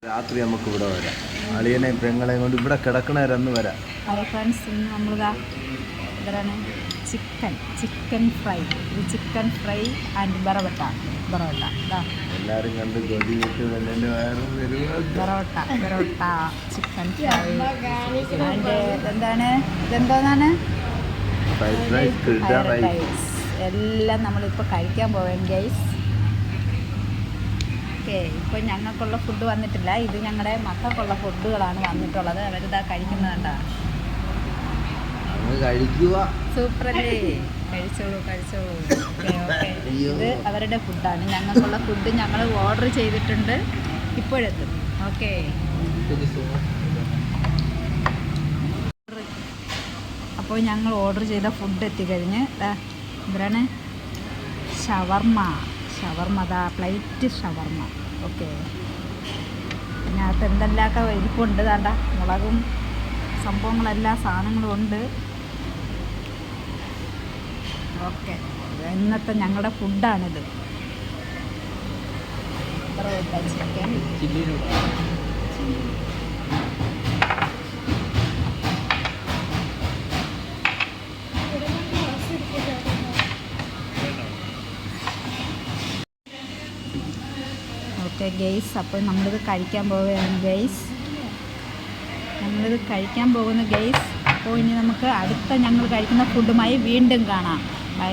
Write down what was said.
രാത്രി നമുക്ക് ഇവിടെ വരാം. അളിയനെയും പെങ്ങളെയും കൊണ്ട് ഇവിടെ കിടക്കണവരന്ന് വരാം. ഹലോ ഫ്രണ്ട്സ്, ഇന്ന് നമ്മളിതാ ഇതാണ് ചിക്കൻ ഫ്രൈ. ഇത് ചിക്കൻ ഫ്രൈ ആൻഡ് ബറോട്ട ഇതാ എല്ലാവരും കണ്ട് കൊതി വിട്ട് ബറോട്ട ചിക്കൻ ഫ്രൈ ആൻഡ് ഇതെന്തോന്നാണ് ഫ്രൈഡ് റൈസ് എല്ലാം നമ്മളിപ്പോൾ കഴിക്കാൻ പോവേം ഗൈസ്. ഓക്കെ, ഇപ്പോൾ ഞങ്ങൾക്കുള്ള ഫുഡ് വന്നിട്ടില്ല. ഇത് ഞങ്ങളുടെ മക്കൾക്കുള്ള ഫുഡുകളാണ് വന്നിട്ടുള്ളത്. അവരിതാ കഴിക്കുന്നതുണ്ടാ. സൂപ്പറല്ലേ, കഴിച്ചോളൂ. ഓക്കെ ഓക്കെ, ഇത് അവരുടെ ഫുഡാണ്. ഞങ്ങൾക്കുള്ള ഫുഡ് ഞങ്ങൾ ഓർഡർ ചെയ്തിട്ടുണ്ട്, ഇപ്പോഴെത്തും. ഓക്കെ, അപ്പോൾ ഞങ്ങൾ ഓർഡർ ചെയ്ത ഫുഡ് എത്തിക്കഴിഞ്ഞ് ഇവരാണ് ഷവർമ്മ പ്ലേറ്റ് ഷവർമ്മ. ഓക്കെ, ഇതിനകത്ത് എന്തെല്ലാമൊക്കെ ഇരിപ്പുണ്ട്. താണ്ട മുളകും സംഭവങ്ങളെല്ലാ സാധനങ്ങളും ഉണ്ട്. ഓക്കെ, ഇന്നത്തെ ഞങ്ങളുടെ ഫുഡാണിത്. ചിക്കൻ ഓക്കെ ഗെയ്സ്, അപ്പോൾ നമ്മളിത് കഴിക്കാൻ പോവുകയാണ് ഗെയ്സ്. അപ്പോൾ ഇനി നമുക്ക് അടുത്ത ഞങ്ങൾ കഴിക്കുന്ന ഫുഡുമായി വീണ്ടും കാണാം. ബൈ.